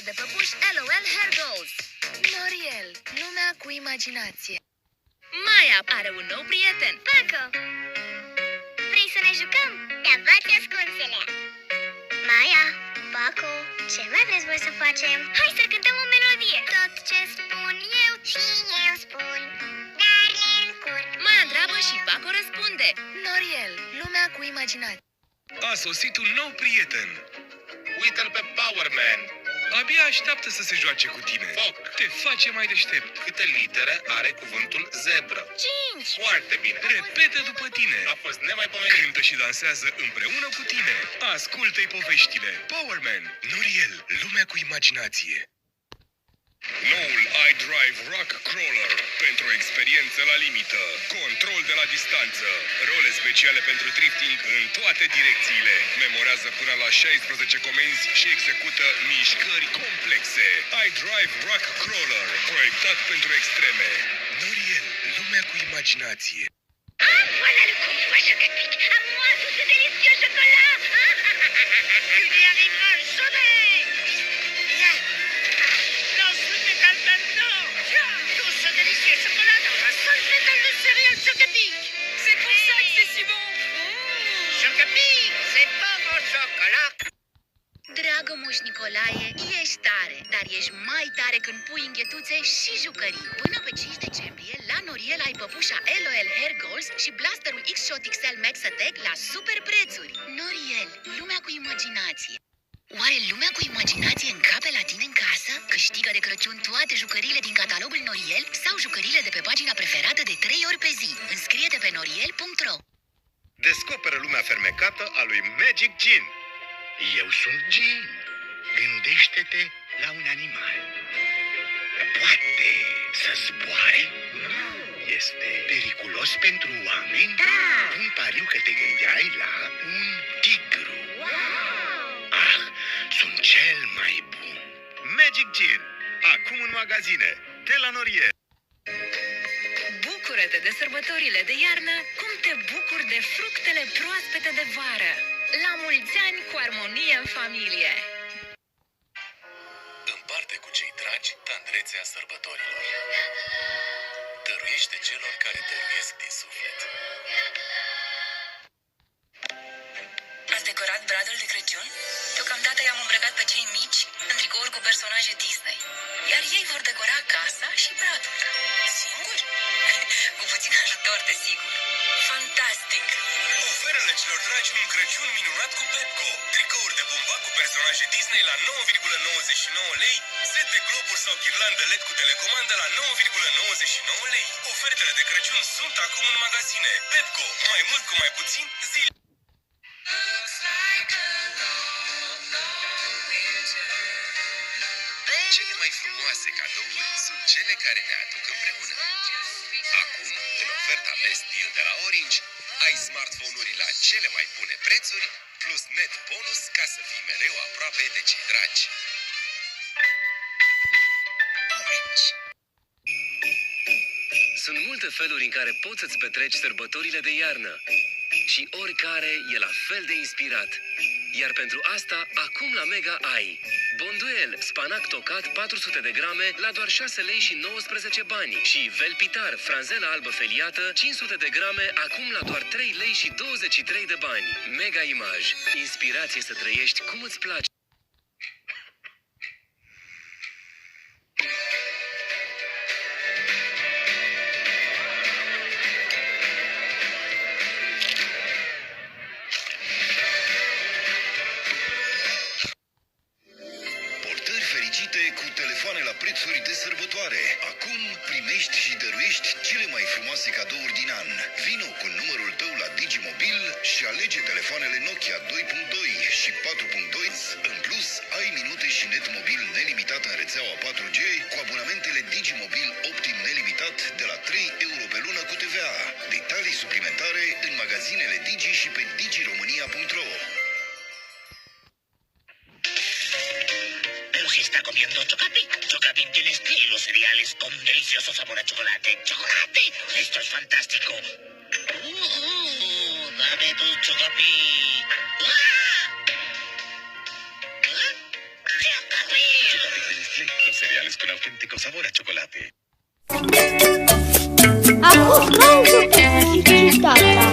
de păpuși LOL Hair Goals. L'Oreal, lumea cu imaginație. Maya are un nou prieten. Paco! Vrei să ne jucăm? Da, bați ascunselea! Maya, Paco, ce mai vreți voi să facem? Hai să cântăm o melodie! Tot ce spun eu și eu spun, dar le încurc. Maya întreabă și Paco răspunde. L'Oreal, lumea cu imaginație. A sosit un nou prieten. Uită-l pe Power Man. Abia așteaptă să se joace cu tine. Foc. Te face mai deștept. Câte litere are cuvântul zebră? 5! Foarte bine. Repetă după tine. A fost nemaipomenit. Cântă și dansează împreună cu tine. Ascultă-i poveștile. Power Man. L'Oreal, lumea cu imaginație. Noul iDrive Rock Crawler. Pentru o experiență la limită. Control de la distanță. Role speciale pentru drifting în toate direcțiile. Memorează până la 16 comenzi și execută mișcări complexe. iDrive Rock Crawler. Proiectat pentru extreme. L'Oreal, lumea cu imaginație. Ah, voilà le convoi chocopic! À moi, tout ce délicieux chocolat! Tu n'y arriveras jamais! Lance le métal maintenant! Tout ce délicieux chocolat dans un seul métal de céréales Chocopic! C'est pour ça que c'est si bon! Chocopic, c'est pas mon chocolat! Dragă Moș Nicolae, ești tare, dar ești mai tare când pui înghetuțe și jucării. Până pe 5 decembrie, la L'Oreal ai păpușa LOL Hair Goals și blasterul X-Shot XL Max Attack la super prețuri. L'Oreal, lumea cu imaginație. Oare lumea cu imaginație încape la tine în casă? Câștigă de Crăciun toate jucăriile din catalogul L'Oreal sau jucăriile de pe pagina preferată de 3 ori pe zi. Înscrie-te pe noriel.ro. Descoperă lumea fermecată a lui Magic Gin. Eu sunt Gin. Gândește-te la un animal. Poate să zboare? Nu. Este periculos pentru oameni? Da. Pun pariu că te gândeai la un tigru. Ah, sunt cel mai bun. Magic Gin. Acum în magazine. De la L'Oreal. Bucură-te de sărbătorile de iarnă cum te bucuri de fructele proaspete de vară. La mulți ani cu armonie în familie! Împarte cu cei dragi tandrețea sărbătorilor. Dăruiește celor care dăruiesc din suflet. Ați decorat bradul de Crăciun? Deocamdată i-am îmbrăcat pe cei mici în tricouri cu personaje Disney. Iar ei vor decora casa și bradul. Singuri? Cu puțin ajutor, desigur. Fantastic! Oferele celor dragi un Crăciun minunat cu Pepco. Tricouri de bumbac cu personaje Disney la 9,99 lei, set de globuri sau ghirlandă LED cu telecomandă la 9,99 lei. Ofertele de Crăciun sunt acum în magazine. Pepco, mai mult cu mai puțin zile. Cele mai frumoase cadouri sunt cele care ne aduc împreună. Acum, în oferta Best Deal de la Orange, ai smartphone-uri la cele mai bune prețuri, plus net bonus ca să fii mereu aproape de cei dragi. Orange. Sunt multe feluri în care poți să-ți petreci sărbătorile de iarnă. Și oricare e la fel de inspirat. Iar pentru asta, acum la Mega ai Bonduel, spanac tocat 400 de grame la doar 6 lei și 19 bani. Și Velpitar, franzelă albă feliată, 500 de grame, acum la doar 3 lei și 23 de bani. Mega Image. Inspirație să trăiești cum îți place. Cu telefoane la prețuri de sărbătoare. Acum primești și dăruiești cele mai frumoase cadouri din an. Vino cu numărul tău la Digimobil și alege telefoanele Nokia 2.2 și 4.2. În plus, ai minute și net mobil nelimitat în rețeaua 4G cu abonamentele Digimobil Optim nelimitat de la 3 euro pe lună cu TVA. Detalii suplimentare în magazinele Digi și pe digiromania.ro. Se está comiendo Chocapic. Chocapic tiene estilo cereales con delicioso sabor a chocolate. ¡Chocolate! Esto es fantástico. Dame tu Chocapic. ¡Ah! Chocapic. auténtico sabor a chocolate. Acum mai publicitate.